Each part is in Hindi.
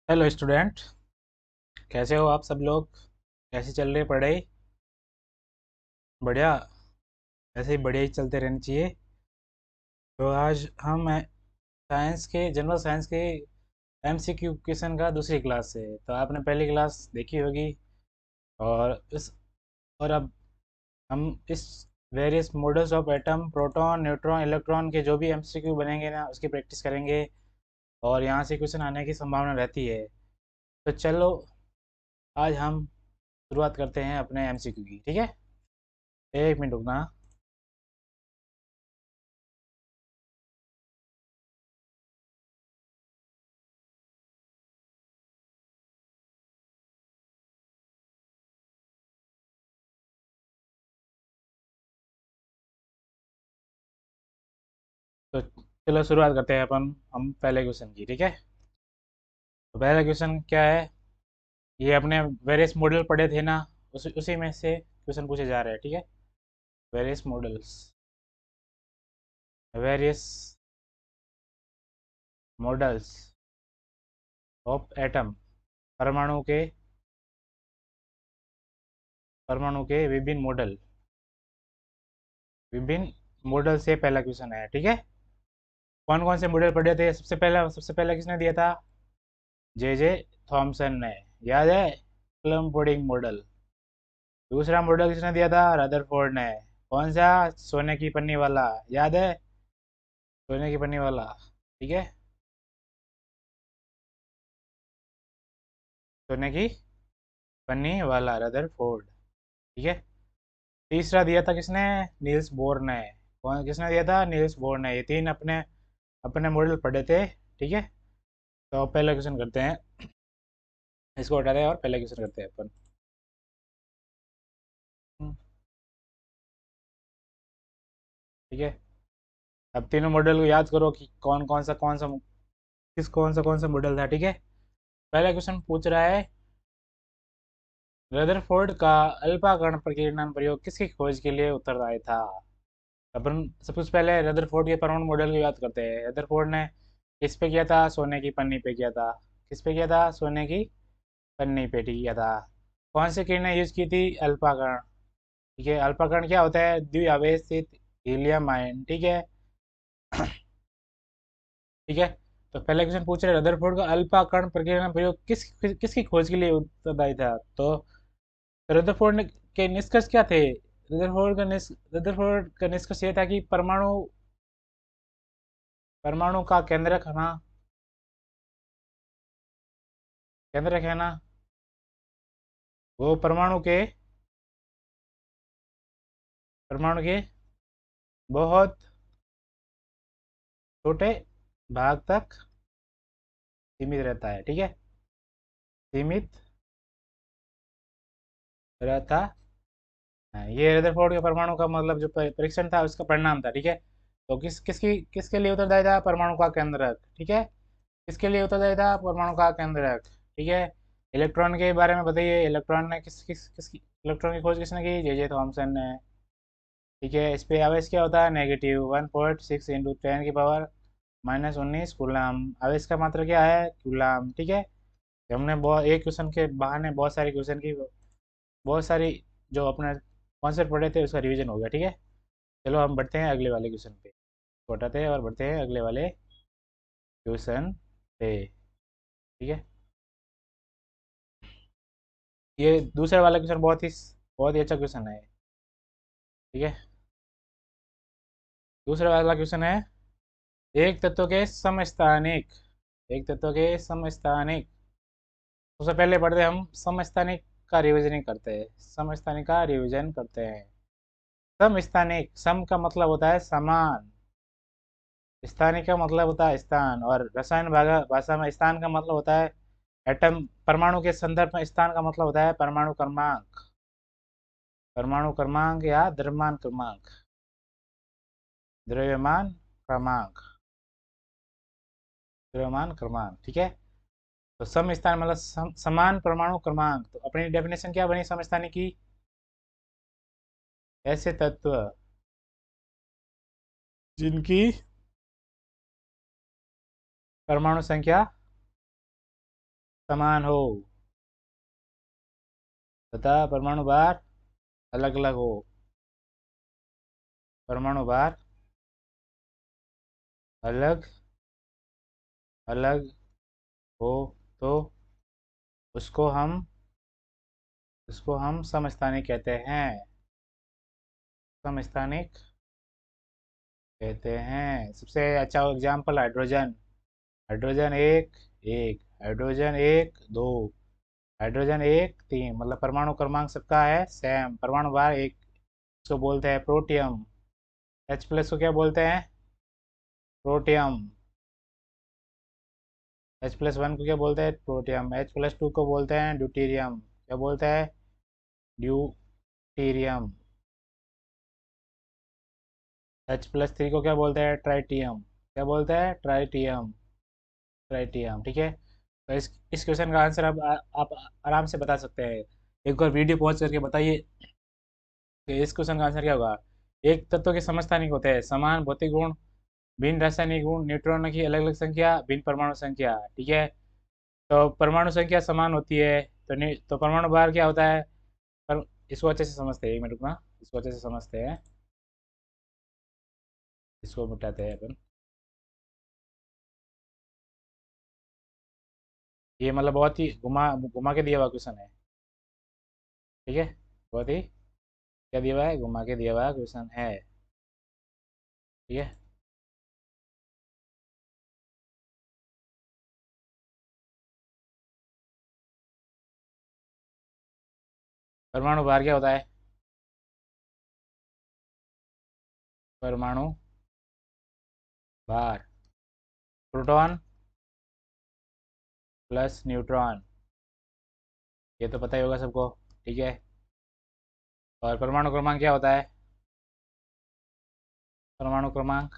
Hello student. कैसे हो आप सब लोग? कैसे चल रही है पढ़ाई? बढ़िया। ऐसे ही बढ़िया ही चलते रहनी चाहिए। तो आज हम साइंस के जनरल साइंस के एमसीक्यू क्वेश्चन का दूसरी क्लास है। तो आपने पहली क्लास देखी होगी। और इस और अब हम इस various models of atom, proton, neutron, electron के जो भी एमसीक्यू बनेंगे ना, उसकी प्रैक्टिस करेंगे। और यहाँ से क्वेश्चन आने की संभावना रहती है। तो चलो, आज हम शुरुआत करते हैं अपने एमसीक्यू की। ठीक है, एक मिनट रुकना। तो चलो शुरुआत करते हैं हम पहले क्वेश्चन की। ठीक है, तो पहला क्वेश्चन क्या है? ये अपने वेरियस मॉडल पढ़े थे ना, उसी में से क्वेश्चन पूछे जा रहे हैं। ठीक है, various models, various models of atom, परमाणु के विभिन्न मॉडल, विभिन्न मॉडल से पहला क्वेश्चन है। ठीक है, कौन कौन से मॉडल पढ़े थे? सबसे पहला किसने दिया था? जे जे थॉमसन ने। याद है? कलम पुडिंग मॉडल। दूसरा मॉडल किसने दिया था? रदरफोर्ड ने। कौन सा? सोने की पन्नी वाला। याद है? सोने की पन्नी वाला। ठीक है, सोने की पन्नी वाला रदरफोर्ड। ठीक है, तीसरा दिया था किसने? नील्स बोर ने। कौन किसने दिया था? नील्स बोर ने। ये तीन अपने अपने मॉडल पढ़े थे। ठीक है, तो पहला क्वेश्चन करते हैं। इसको हटाते हैं और पहला क्वेश्चन करते हैं अपन। ठीक है, अब तीनों मॉडल को याद करो कि कौन सा मॉडल था। ठीक है, पहला क्वेश्चन पूछ रहा है, रदरफोर्ड का अल्फा कण प्रकीर्णन प्रयोग किसकी खोज के लिए उत्तरदायी था? अपन सब कुछ पहले रदरफोर्ड के परमाणु मॉडल को याद करते हैं। रदरफोर्ड ने किस पे किया था? सोने की पन्नी पे किया था। किस पे किया था? सोने की पन्नी पे किया था। कौन सी किरणें यूज की थी? अल्फा कण। ठीक है, अल्फा कण क्या होता है? द्विआवेशित हीलियम आयन। ठीक है, ठीक है। तो पहला क्वेश्चन पूछ रहे, रदरफोर्ड का अल्फा कण प्रकीर्णन प्रयोग किसकी खोज के लिए उत्तरदायी था? तो रदरफोर्ड के निष्कर्ष क्या थे? रदरफोर्ड का निष्कर्ष ये था कि परमाणु का केंद्रक है ना, वो परमाणु के बहुत छोटे भाग तक सीमित रहता है। ठीक है, सीमित रहता है। ये रदरफोर्ड के परमाणु का मतलब जो परीक्षण था, उसका परिणाम था। ठीक है, तो किसके लिए उत्तरदायी था? परमाणु का केंद्रक। ठीक है, किसके लिए उत्तरदायी था? परमाणु का केंद्रक। ठीक है, इलेक्ट्रॉन के बारे में बताइए। इलेक्ट्रॉन ने इलेक्ट्रॉन की खोज किसने की? जे जे थॉमसन ने। ठीक है, इस पे आवेश क्या होता है? नेगेटिव 1.6 इंटू 10 की पावर -19 कूलाम। आवेश का मात्रा क्या है? कूलाम। ठीक है, हमने बहुत एक क्वेश्चन के बहाने बहुत सारी जो अपने कॉन्सेप्ट पढ़े थे, उसका रिवीजन हो गया। ठीक है, चलो हम बढ़ते हैं अगले वाले क्वेश्चन पे। हटाते हैं और बढ़ते हैं अगले वाले क्वेश्चन पे। ठीक है, ये दूसरा वाला क्वेश्चन बहुत ही अच्छा क्वेश्चन है। ठीक है, दूसरा वाला क्वेश्चन है, एक तत्व के समस्थानिक एक तत्व के समस्थानिक सबसे पहले पढ़ते हैं हम समस्थानिक का रिविजनिंग करते हैं। समस्थानिक का रिवीजन करते हैं। समस्थानिक, सम का मतलब होता है समान, स्थानिक का मतलब होता है स्थान, और भाषा में स्थान का मतलब होता है एटम। परमाणु के संदर्भ में स्थान का मतलब होता है परमाणु क्रमांक या द्रव्यमान क्रमांक द्रव्यमान क्रमांक। ठीक है, तो सम स्थान मतलब समान परमाणु क्रमांक। तो अपनी डेफिनेशन क्या बनी समस्थानिक की? ऐसे तत्व जिनकी परमाणु संख्या समान हो तथा परमाणु भार अलग अलग हो। परमाणु भार अलग अलग हो तो उसको हम समस्थानिक कहते हैं। समस्थानिक कहते हैं। सबसे अच्छा एग्जाम्पल हाइड्रोजन। हाइड्रोजन एक एक, हाइड्रोजन एक दो, हाइड्रोजन एक तीन, मतलब परमाणु क्रमांक सबका है सेम, परमाणु भार एक। इसको बोलते हैं प्रोटियम। H प्लस को क्या बोलते हैं? प्रोटियम। H प्लस वन को क्या बोलते हैं? प्रोटियम। H प्लस टू को बोलते हैं ड्यूटीरियम। क्या बोलते हैं? ड्यूटीरियम। H प्लस थ्री को क्या बोलते हैं? ट्राइटियम। क्या बोलते हैं? ट्राइटियम। ट्राइटियम, ठीक है। तो इस क्वेश्चन का आंसर आप आराम से बता सकते हैं। एक बार वीडियो पॉज करके बताइए कि इस क्वेश्चन का आंसर क्या होगा। एक तत्व के समस्थानिक होते हैं समान भौतिक गुण, भिन्न रासायनिक गुण, न्यूट्रॉनों की अलग अलग संख्या, भिन्न परमाणु संख्या, ठीक है। तो परमाणु संख्या समान होती है तो तो परमाणु भार क्या होता है? पर इसको अच्छे से समझते हैं, एक मिनट रुकना, इसको अच्छे से समझते हैं। इसको मिटाते हैं अपन। ये मतलब बहुत ही घुमा घुमा के दिया हुआ क्वेश्चन है, ठीक है। बहुत ही क्या दिया हुआ है? घुमा के दिया हुआ क्वेश्चन है, ठीक है। परमाणु भार क्या होता है? परमाणु भार प्रोटॉन प्लस न्यूट्रॉन, ये तो पता ही होगा सबको, ठीक है। और परमाणु क्रमांक क्या होता है? परमाणु क्रमांक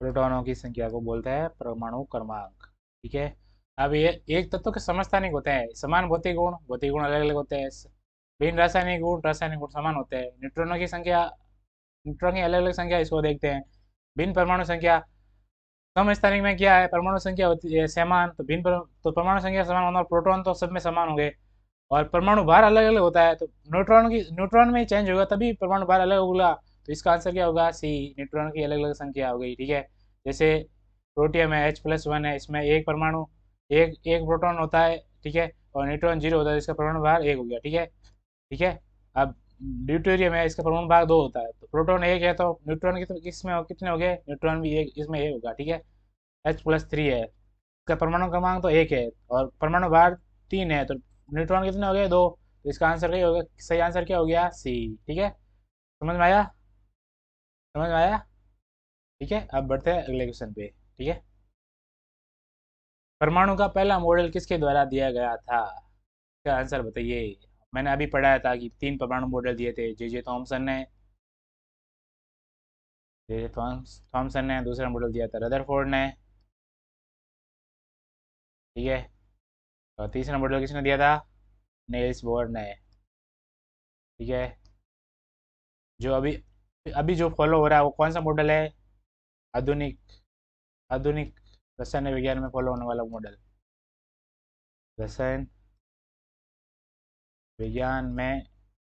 प्रोटॉनों की संख्या को बोलते हैं परमाणु क्रमांक, ठीक है। अब ये एक तत्व के समस्थानिक होते हैं समान भौतिक गुण अलग अलग होते हैं, भिन्न रासायनिक गुण समान होते हैं, न्यूट्रॉनों की संख्या, न्यूट्रॉन की अलग अलग संख्या, इसको देखते हैं। भिन्न परमाणु संख्या, समस्थानिक में क्या है? परमाणु संख्या होती है समान, तो तो परमाणु संख्या समान होना, और प्रोटॉन तो सब में समान होंगे। और परमाणु भार अलग अलग होता है तो न्यूट्रॉन में ही चेंज होगा तभी परमाणु भार अलग होगा। तो इसका आंसर क्या होगा? सी, न्यूट्रॉन की अलग अलग संख्या हो गई, ठीक है। जैसे प्रोटियम है H प्लस वन है, इसमें एक परमाणु एक एक प्रोटॉन होता है, ठीक है। और न्यूट्रॉन जीरो होता है, इसका परमाणु भार एक हो गया, ठीक है। ठीक है। अब ड्यूटेरियम है, इसका परमाणु भार दो होता है, तो प्रोटॉन एक है तो न्यूट्रॉन कितने हो गए? न्यूट्रॉन भी एक, इसमें एक होगा, ठीक है। H प्लस थ्री है, इसका परमाणु क्रमांक तो एक है और परमाणु भार तीन है, तो न्यूट्रॉन कितने हो गए? दो। तो इसका आंसर क्या होगा? सही आंसर क्या हो गया? सी, ठीक है। समझ में आया? समझ में आया? ठीक है, अब बढ़ते हैं अगले क्वेश्चन पे, ठीक है। परमाणु का पहला मॉडल किसके द्वारा दिया गया था? इसका आंसर बताइए। मैंने अभी पढ़ाया था कि तीन परमाणु मॉडल दिए थे, जे जे थॉमसन ने, थॉमसन ने दूसरा मॉडल दिया था रदरफोर्ड ने, ठीक है। और तीसरा मॉडल किसने दिया था? नेल्स बोर ने, ठीक है। जो अभी अभी जो फॉलो हो रहा है वो कौन सा मॉडल है? आधुनिक आधुनिक रसायन विज्ञान में फॉलो होने वाला मॉडल, रसायन विज्ञान में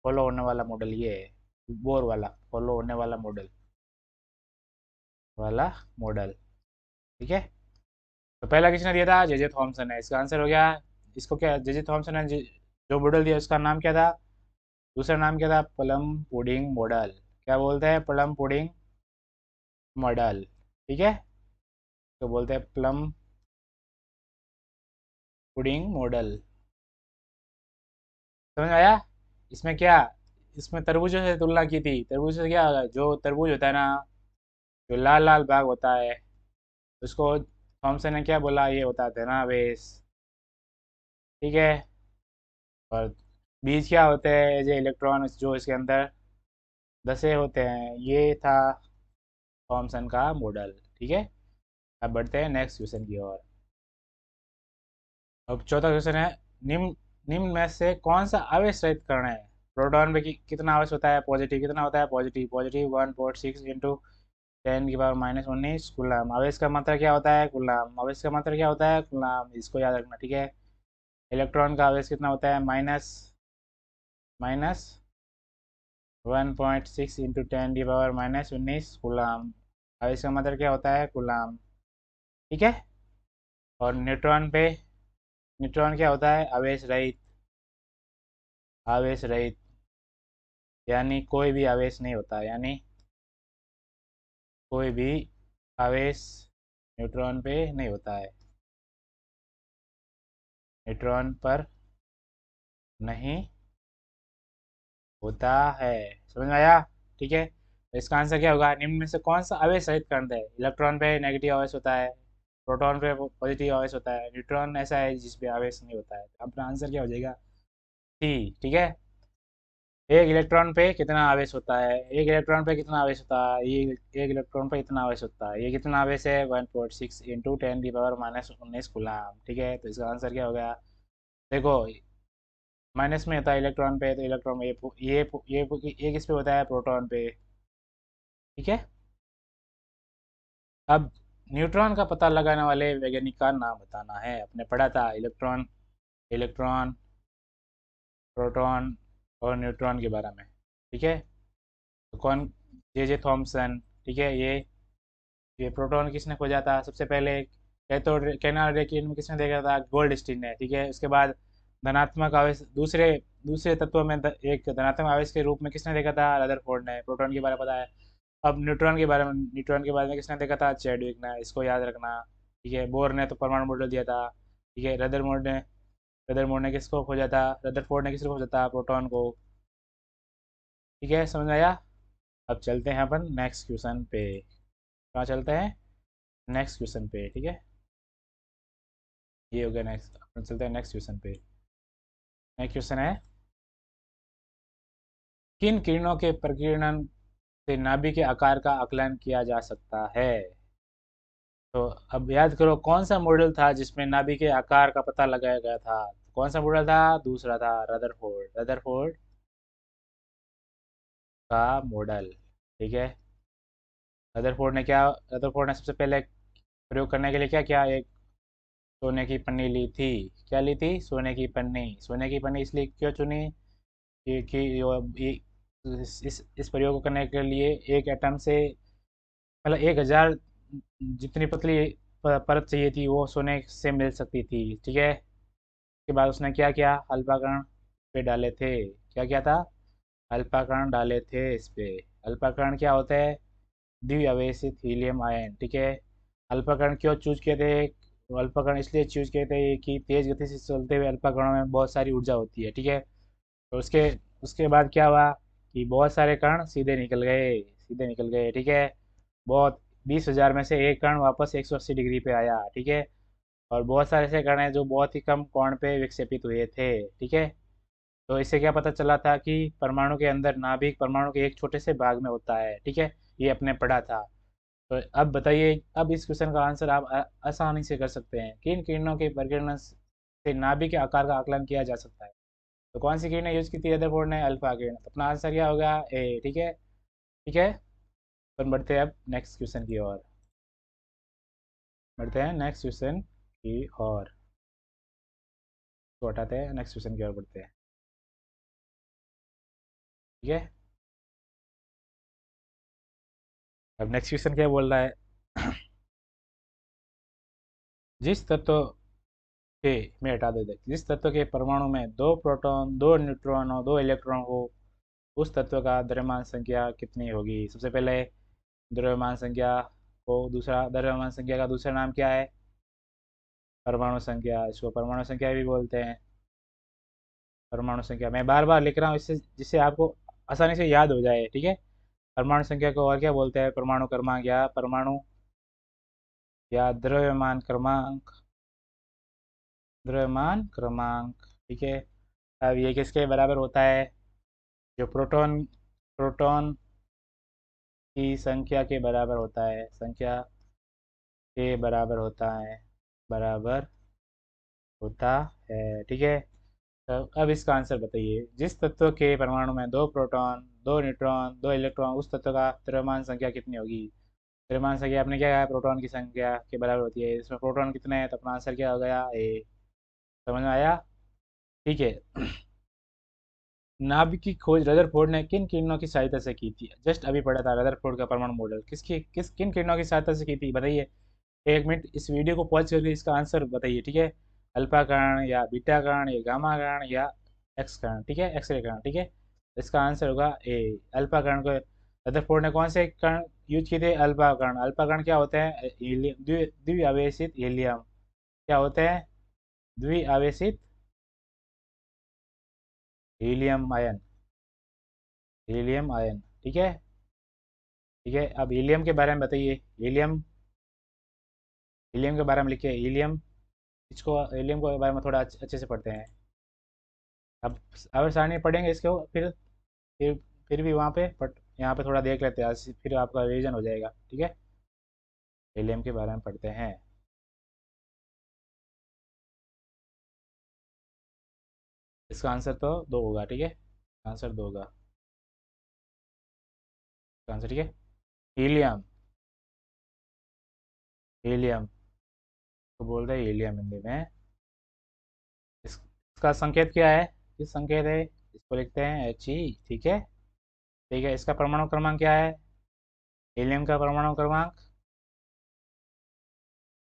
फॉलो होने वाला मॉडल ये है, बोर वाला फॉलो होने वाला मॉडल, ठीक है। तो पहला किसने दिया था? जे जे थॉमसन है, इसका आंसर हो गया। इसको क्या जे जे थॉमसन ने जो मॉडल दिया उसका नाम क्या था? दूसरा नाम क्या था? Plum pudding model. क्या बोलते हैं? प्लम पुडिंग मॉडल, ठीक है। तो बोलते हैं प्लम पुडिंग मॉडल। समझ में आया? इसमें क्या, इसमें तरबूजों से तुलना की थी। तरबूज से क्या होगा? जो तरबूज होता है ना, जो लाल लाल भाग होता है, उसको थॉमसन ने क्या बोला? ये होता है ना बेस, ठीक है। और बीज क्या होते हैं? जो इलेक्ट्रॉन जो इसके अंदर धसे होते हैं, ये था थॉमसन का मॉडल, ठीक है। अब बढ़ते हैं नेक्स्ट क्वेश्चन की ओर। अब चौथा क्वेश्चन है, निम्न निम्न में से कौन सा आवेश रहित कण है? प्रोटॉन में कितना आवेश होता है? पॉजिटिव कितना होता है? Positive positive 1.6 into 10⁻⁻19 coulomb. आवेश का मात्रा क्या होता है? कूलम। आवेश का मात्रा क्या होता है? कूलम। इसको याद रखना, ठीक है। इलेक्ट्रॉन का आवेश कितना होता है? Minus minus 1.6 into 10⁻⁻19 coulomb. आवेश का मात्रा क्या होता है? कूलम, ठीक है। और न्यूट्रॉन पे, न्यूट्रॉन क्या होता है? आवेश रहित। आवेश रहित यानी कोई भी आवेश नहीं होता, यानी कोई भी आवेश न्यूट्रॉन पे नहीं होता है, न्यूट्रॉन पर नहीं होता है। समझ में आया? ठीक है। तो इसका आंसर क्या होगा? निम्न में से कौन सा आवेश रहित कण है? इलेक्ट्रॉन पे नेगेटिव आवेश होता है, प्रोटॉन पे पॉजिटिव आवेश होता है, न्यूट्रॉन ऐसा है जिसपे आवेश नहीं होता है। अपना आंसर क्या हो जाएगा? सी, ठीक है। एक इलेक्ट्रॉन पे कितना आवेश होता है? एक इलेक्ट्रॉन पे कितना आवेश होता है? ये एक इलेक्ट्रॉन पे इतना आवेश होता है। ये कितना आवेश है? 1.6 इंटू 10⁻⁻19 कूलम, ठीक है। तो इसका आंसर क्या हो गया? देखो, माइनस में होता है इलेक्ट्रॉन पे, तो इलेक्ट्रॉन में ये किस पे होता है? प्रोटॉन पे, ठीक है। अब न्यूट्रॉन का पता लगाने वाले वैज्ञानिक का नाम बताना है। आपने पढ़ा था इलेक्ट्रॉन, इलेक्ट्रॉन, प्रोटॉन और न्यूट्रॉन के बारे में, ठीक है। तो कौन? जे थॉमसन, ठीक है। ये प्रोटॉन किसने खोजा था सबसे पहले? कैथोड कैनाल रे किरण में किसने देखा था? गोल्डस्टीन ने, ठीक है। उसके बाद धनात्मक आवेश दूसरे दूसरे तत्वों में एक धनात्मक आवेश के रूप में किसने देखा था? रदरफोर्ड ने। प्रोटॉन के बारे में पता है। अब न्यूट्रॉन के बारे में किसने देखा था? चैडविक ने। इसको याद रखना, ठीक है। बोर ने तो परमाणु मॉडल दिया था, ठीक है। रदरफोर्ड ने किसको खोजा था? रदरफोर्ड ने किसको खोजा था? प्रोटॉन को, ठीक है। समझ में आया? अब चलते हैं अपन नेक्स्ट क्वेश्चन पे। कहाँ चलते हैं? नेक्स्ट क्वेश्चन पे, ठीक है। ये हो गया नेक्स्ट। अपन चलते हैं नेक्स्ट क्वेश्चन पे। नेक्स्ट क्वेश्चन है, किन किरणों के प्रकीर्णन से नाभिक के आकार का आकलन किया जा सकता है? तो अब याद करो, कौन सा मॉडल था जिसमें नाभिक के आकार का पता लगाया गया था? कौन सा मॉडल था? दूसरा था रदरफोर्ड का मॉडल, ठीक है। रदरफोर्ड ने सबसे पहले प्रयोग करने के लिए क्या किया? एक सोने की पन्नी ली थी। क्या ली थी? सोने की पन्नी। सोने की पन्नी इसलिए क्यों चुनी? कि इस प्रयोग को करने के लिए एक एटम से, मतलब 1000 जितनी पतली परत चाहिए थी वो सोने से मिल सकती थी, ठीक है। उसके बाद उसने क्या किया? अल्पाकरण पे डाले थे। क्या किया था? अल्पाकरण डाले थे इस पे। अल्पाकरण क्या होता है? द्विआवेशित हीलियम आयन, ठीक है। अल्पाकरण क्यों चूज किए थे? अल्पाकरण इसलिए चूज किए थे कि तेज गति से चलते हुए अल्पाकरणों में बहुत सारी ऊर्जा होती है, ठीक है। तो उसके उसके बाद क्या हुआ कि बहुत सारे कण सीधे निकल गए, ठीक है। बहुत 20,000 में से एक कण वापस 180 डिग्री पे आया, ठीक है। और बहुत सारे ऐसे कण हैं जो बहुत ही कम कोण पे विक्षेपित हुए थे, ठीक है। तो इससे क्या पता चला था कि परमाणु के अंदर नाभिक परमाणु के एक छोटे से भाग में होता है, ठीक है। ये अपने पढ़ा था। तो अब बताइए, अब इस क्वेश्चन का आंसर आप आसानी से कर सकते हैं। किन किरणों के प्रकीर्णन से नाभिक के आकार का आकलन किया जा सकता है? तो कौन सी किरणें यूज की थी रदरफोर्ड ने? अल्फा किरण। तो अपना आंसर क्या होगा? ए, ठीक है। ठीक है। अपन बढ़ते हैं अब नेक्स्ट क्वेश्चन की ओर। बढ़ते हैं नेक्स्ट क्वेश्चन की ओर। तो हटाते हैं, नेक्स्ट क्वेश्चन की ओर बढ़ते हैं, ठीक है। अब नेक्स्ट क्वेश्चन क्या बोल रहा है? जिस तत्व के मैं हटा देते जिस तत्व के परमाणु में दो प्रोटॉन, दो न्यूट्रॉन और दो इलेक्ट्रॉन हो, उस तत्व का द्रव्यमान संख्या कितनी होगी? सबसे पहले द्रव्यमान संख्या द्रव्यमान संख्या का दूसरा नाम क्या है? परमाणु संख्या। इसको परमाणु संख्या भी बोलते हैं। परमाणु संख्या मैं बार बार लिख रहा हूँ इससे, जिससे आपको आसानी से याद हो जाए, ठीक है। परमाणु संख्या को और क्या बोलते हैं? परमाणु क्रमांक या द्रव्यमान क्रमांक, ठीक है। अब ये किसके बराबर होता है? जो प्रोटॉन प्रोटॉन की संख्या के बराबर होता है, संख्या के बराबर होता है, ठीक है। तो अब इसका आंसर बताइए, जिस तत्व के परमाणु में दो प्रोटॉन, दो न्यूट्रॉन, दो इलेक्ट्रॉन, उस तत्व का द्रव्यमान संख्या कितनी होगी? फिर मान सके आपने क्या कहा, प्रोटॉन की संख्या के बराबर होती है, इसमें प्रोटॉन कितने हैं, तो अपना आंसर क्या हो गया, ए। समझ में आया? ठीक है। नाभिक की खोज रदरफोर्ड ने किन किरणों की सहायता से की थी? जस्ट अभी पढ़ा था, रदरफोर्ड का परमाणु मॉडल किन किरणों की सहायता से की थी, बताइए। 1 मिनट इस वीडियो को पॉज करके इसका आंसर बताइए, ठीक है। अल्फा कण या बीटा कण या गामा कण या एक्स कण, ठीक है, एक्सरे कण, ठीक है। इसका आंसर होगा ए, अल्फा कण को। रदरफोर्ड ने कौन से कण यूज किए थे? अल्फा कण। अल्फा कण क्या होते हैं? हीलियम, द्विआवेशित हीलियम। क्या होते हैं? द्विआवेशित हीलियम आयन। हीलियम आयन, ठीक है। ठीक है, अब हीलियम के बारे में बताइए। हीलियम, हीलियम के बारे में लिखिए। हीलियम, इसको हीलियम के बारे में थोड़ा अच्छे से पढ़ते हैं। अब अगर सारणी पढ़ेंगे इसको, फिर फिर भी वहाँ पे बट यहाँ पे थोड़ा देख लेते हैं, फिर आपका रिवीजन हो जाएगा, ठीक है। हीलियम के बारे में पढ़ते हैं। इसका आंसर तो दो होगा, ठीक है। आंसर दो होगा इसका आंसर, ठीक है। हीलियम, हीलियम तो बोल रहे हैं हीलियम हिंदी में। इसका संकेत क्या है? किस संकेत है? इसको लिखते हैं एच ई, ठीक है। ठीक है, इसका परमाणु क्रमांक क्या है? हीलियम का परमाणु क्रमांक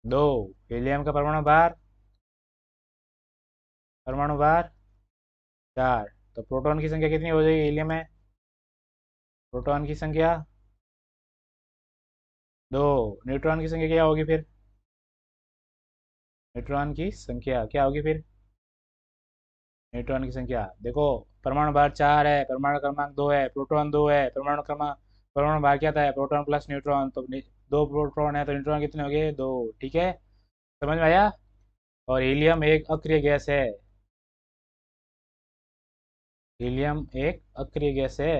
2। हीलियम का परमाणु भार 4। तो प्रोटॉन की संख्या कितनी हो जाएगी हीलियम में? प्रोटॉन की संख्या 2। न्यूट्रॉन की संख्या क्या होगी फिर? न्यूट्रॉन की संख्या क्या होगी फिर? न्यूट्रॉन की संख्या देखो, परमाणु भार 4 है, परमाणु क्रमांक 2 है, प्रोटॉन 2 है, परमाणु भार क्या था है? प्रोटॉन प्लस न्यूट्रॉन, तो 2 प्रोटॉन है तो न्यूट्रॉन कितने हो गए? 2, ठीक है। समझ में आया? और हीलियम एक अक्रिय गैस है। हीलियम एक अक्रिय गैस है।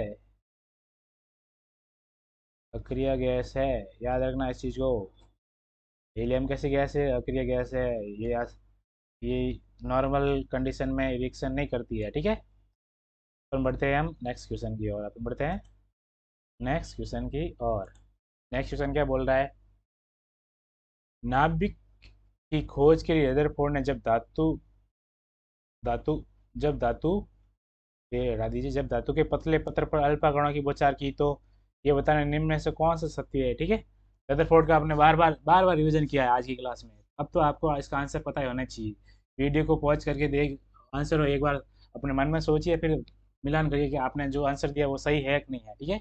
अक्रिय गैस है, याद रखना इस चीज को। हीलियम कैसी गैस है? अक्रिय गैस है। ये नॉर्मल कंडीशन में रिएक्शन नहीं करती है, ठीक है। अपन बढ़ते हैं, हम नेक्स्ट क्वेश्चन की ओर अपन बढ़ते हैं। नेक्स्ट क्वेश्चन की ओर। नेक्स्ट क्वेश्चन क्या बोल रहा है? नाभिक की खोज के लिए रदरफोर्ड ने धातु जब धातु ये हटा दीजिए, जब धातु के पतले पत्र पर अल्फा कणों की बौछार की, तो ये बताना निम्न में से कौन सा सत्य है, ठीक है। रदरफोर्ड का आपने बार बार रिवीजन किया है आज की क्लास में, अब तो आपको इसका आंसर पता ही होना चाहिए। वीडियो को पॉज करके देख, आंसर हो एक बार अपने मन में सोचिए, फिर मिलान करिए कि आपने जो आंसर दिया वो सही है कि नहीं है, ठीक है।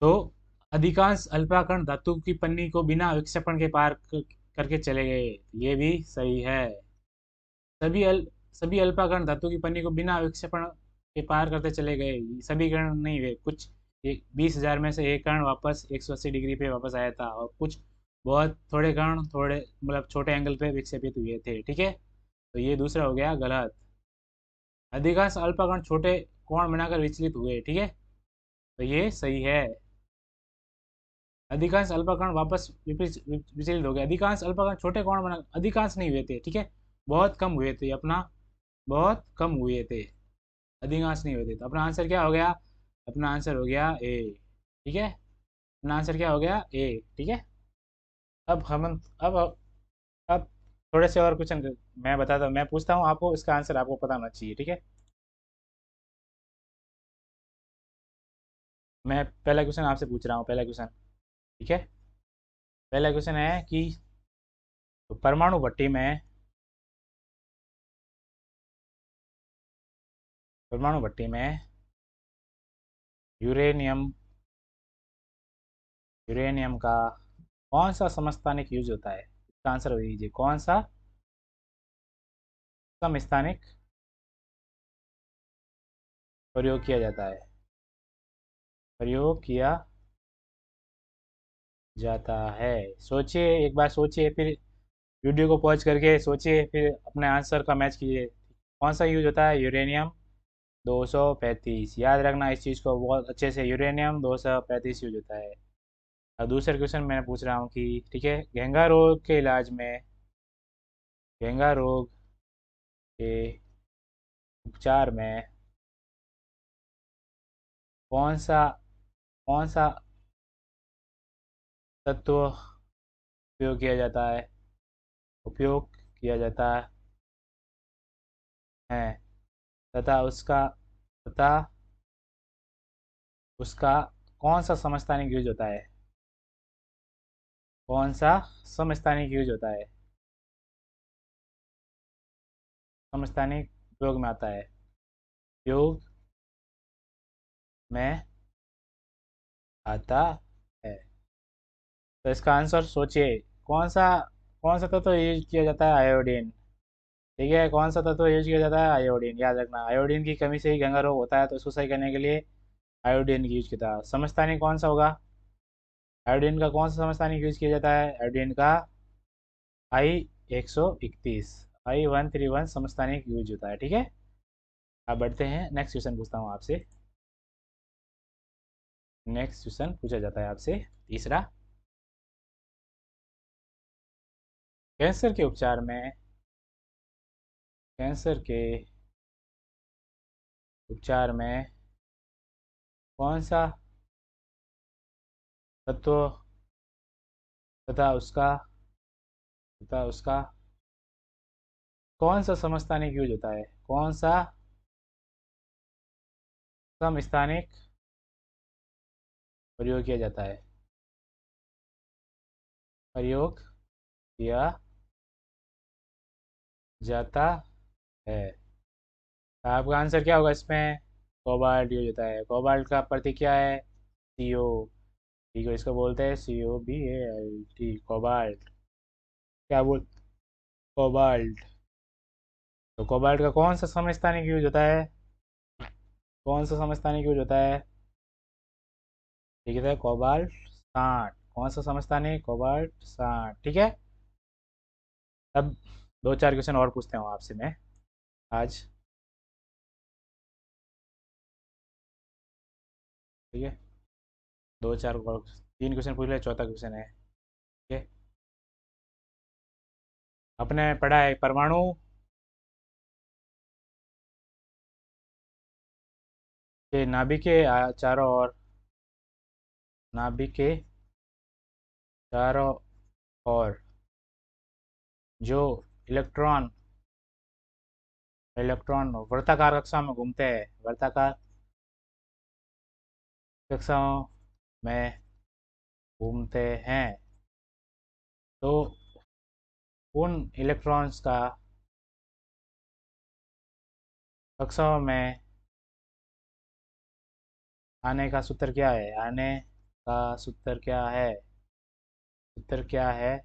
तो अधिकांश अल्फा कण धातु की पन्नी को बिना विक्षेपण के पार करके चले गए, ये भी सही है। सभी अल सभी अल्फा कण धातु की पन्नी को बिना विक्षेपण के पार करते चले गए, सभी कण नहीं हुए, कुछ 20,000 में से एक कण वापस 180 डिग्री पे वापस आया था, और कुछ बहुत थोड़े कण थोड़े मतलब छोटे एंगल पे विक्षेपित हुए थे, ठीक है। तो ये दूसरा हो गया गलत। अधिकांश अल्फा कण छोटे कोण बनाकर विचलित हुए, ठीक है, तो ये सही है। अधिकांश अल्पाकण वापस विचलित हो गए। अधिकांश अल्पाकण छोटे कोण बना, अधिकांश नहीं हुए थे, ठीक है, बहुत कम हुए थे अपना, बहुत कम हुए थे, अधिकांश नहीं हुए थे। तो अपना आंसर क्या हो गया? अपना आंसर हो गया ए, ठीक है। अपना आंसर क्या हो गया? ए, ठीक है। अब हम अब थोड़े से और क्वेश्चन मैं बताता हूँ, मैं पूछता हूँ आपको, इसका आंसर आपको पता होना चाहिए, ठीक है। मैं पहला क्वेश्चन आपसे पूछ रहा हूँ, पहला क्वेश्चन, ठीक है। पहला क्वेश्चन है कि परमाणु भट्टी में, परमाणु भट्टी में यूरेनियम, यूरेनियम का कौन सा समस्थानिक यूज होता है? इसका आंसर दीजिए, कौन सा समस्थानिक प्रयोग किया जाता है? प्रयोग किया जाता है। सोचिए, एक बार सोचिए, फिर वीडियो को पॉज करके सोचिए, फिर अपने आंसर का मैच कीजिए। कौन सा यूज होता है? यूरेनियम 235, याद रखना इस चीज़ को बहुत अच्छे से, यूरेनियम 235 यूज होता है। अब दूसरा क्वेश्चन मैं पूछ रहा हूँ कि, ठीक है, घेंगा रोग के इलाज में, घेंगा रोग के उपचार में कौन सा कौन सा तत्व उपयोग किया जाता है, उपयोग किया जाता है, तथा तथा उसका कौन सा समस्थानिक यूज होता है, कौन सा समस्थानिक यूज होता है, समस्थानिक उपयोग में आता है, उपयोग में आता है। तो इसका आंसर सोचिए, कौन सा तत्व यूज किया जाता है, आयोडीन। ठीक है, कौन सा तत्व यूज किया जाता है, आयोडीन। याद रखना, आयोडीन की कमी से ही गंगा रोग होता है, तो इसको सही करने के लिए आयोडीन की यूज किया था। समस्थानिक कौन सा होगा, आयोडीन का कौन सा समस्थानिक यूज किया जाता है, आयोडीन का I-131, I-131 समस्थानिक यूज होता है। ठीक है, अब बढ़ते हैं, नेक्स्ट क्वेश्चन पूछता हूँ आपसे। नेक्स्ट क्वेश्चन पूछा जाता है आपसे तीसरा, कैंसर के उपचार में, कैंसर के उपचार में कौन सा तत्व तथा उसका कौन सा समस्थानिक यूज होता है, कौन सा समस्थानिक प्रयोग किया जाता है, प्रयोग किया जाता है। तो आपका आंसर क्या होगा इसमें, कोबाल्ट यूज होता है। कोबाल्ट का प्रतीक क्या है, CO। ठीक है, इसको बोलते हैं COBALT, कोबाल्ट। क्या बोल, कोबाल्ट। तो कोबाल्ट का कौन सा समस्थानिक यूज होता है, कौन सा समस्थानिक यूज होता है, ठीक है, कोबाल्ट 60। कौन सा समस्थानिक, कोबाल्ट 60। ठीक है, अब दो चार क्वेश्चन और पूछते हूँ आपसे मैं आज। ठीक है, दो चार और, तीन क्वेश्चन पूछ ले, चौथा क्वेश्चन है। ठीक है, अपने पढ़ा है परमाणु के नाभिक के चारों ओर, नाभिक के चारों ओर जो इलेक्ट्रॉन इलेक्ट्रॉन वर्ताकार कक्षा में घूमते हैं, वर्ताकार कक्षाओं में घूमते हैं, तो उन इलेक्ट्रॉन्स का कक्षाओं में आने का सूत्र क्या है, आने का सूत्र क्या है, सूत्र क्या है,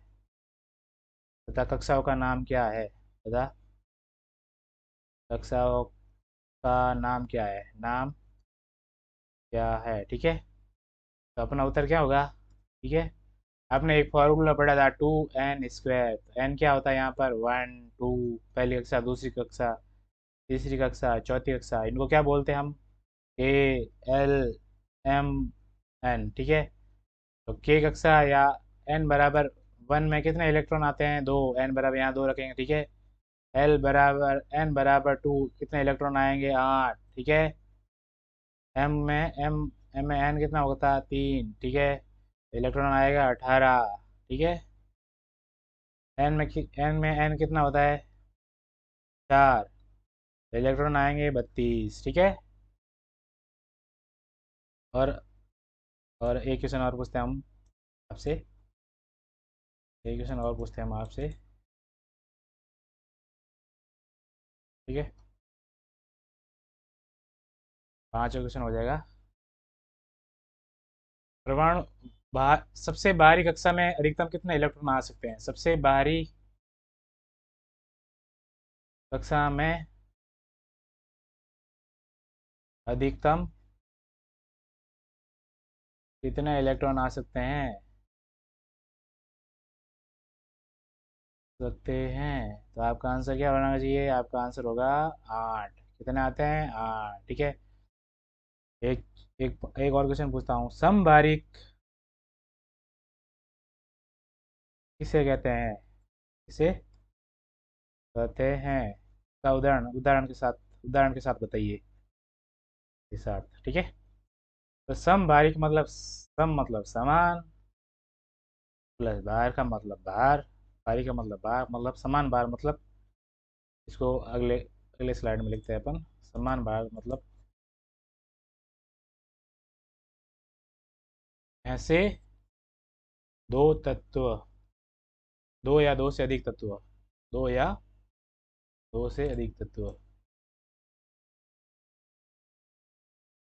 तथा कक्षाओं का नाम क्या है, तथा कक्षाओं का नाम क्या है, नाम क्या है। ठीक है, तो अपना उत्तर क्या होगा। ठीक है, आपने एक फॉर्मूला पढ़ा था 2n²। तो n क्या होता है यहाँ पर, 1 2, पहली कक्षा, दूसरी कक्षा, तीसरी कक्षा, चौथी कक्षा, इनको क्या बोलते हैं हम, KLMN। ठीक है, तो K कक्षा या n बराबर 1 में कितने इलेक्ट्रॉन आते हैं, दो। n बराबर यहाँ दो रखेंगे। ठीक है, L बराबर n बराबर 2, कितने इलेक्ट्रॉन आएंगे, 8। ठीक है, M में n कितना होता है, 3। ठीक है, इलेक्ट्रॉन आएगा 18। ठीक है, n में n कितना होता है, 4। इलेक्ट्रॉन आएंगे 32। ठीक है, और एक क्वेश्चन और पूछते हैं हम आपसे, एक क्वेश्चन और पूछते हैं हम आपसे। ठीक है, पांचवा क्वेश्चन हो जाएगा, परमाणु सबसे बाहरी कक्षा में अधिकतम कितने इलेक्ट्रॉन आ सकते हैं, सबसे बाहरी कक्षा में अधिकतम कितने इलेक्ट्रॉन आ सकते हैं, सकते हैं। तो आपका आंसर क्या होना चाहिए, आपका आंसर होगा 8। कितने आते हैं, 8। ठीक है, एक एक और क्वेश्चन पूछता हूँ, समबारिक किसे कहते हैं, किसे कहते हैं, का उदाहरण के साथ बताइए, के साथ। ठीक है, तो समबारिक मतलब, सम मतलब समान, प्लस बार का मतलब बार, बारी का मतलब बार, मतलब समान बार, मतलब इसको अगले अगले स्लाइड में लिखते हैं अपन। समान बार मतलब ऐसे दो तत्व, दो या दो से अधिक तत्व, दो या दो से अधिक तत्व,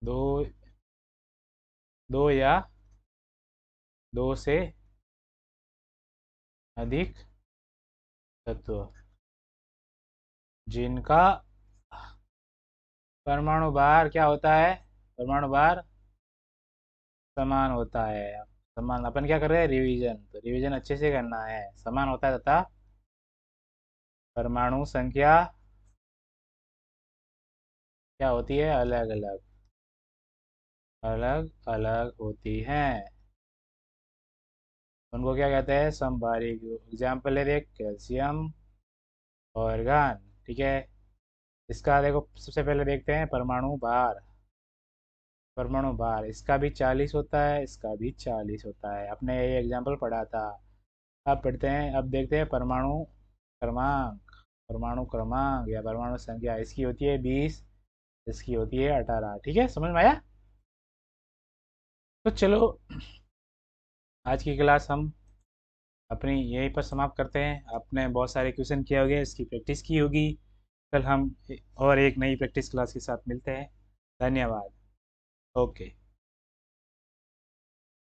दो दो या दो से अधिक तत्व जिनका परमाणु भार क्या होता है, परमाणु भार समान होता है। समान, अपन क्या कर रहे हैं, रिवीजन, तो रिवीजन अच्छे से करना है। समान होता है तथा परमाणु संख्या क्या होती है, अलग अलग, अलग अलग होती है। उनको क्या कहते हैं, समभारिक। एग्जाम्पल है देख, कैल्शियम और आर्गन। ठीक है, इसका देखो सबसे पहले देखते हैं परमाणु भार। परमाणु भार इसका भी 40 होता है, इसका भी 40 होता है, अपने ये एग्जाम्पल पढ़ा था। अब पढ़ते हैं, अब देखते हैं परमाणु क्रमांक। परमाणु क्रमांक या परमाणु संख्या, इसकी होती है 20, इसकी होती है 18। ठीक है, समझ में आया। तो चलो, आज की क्लास हम अपनी यहीं पर समाप्त करते हैं। आपने बहुत सारे क्वेश्चन किए होंगे, इसकी प्रैक्टिस की होगी। कल हम और एक नई प्रैक्टिस क्लास के साथ मिलते हैं। धन्यवाद। ओके।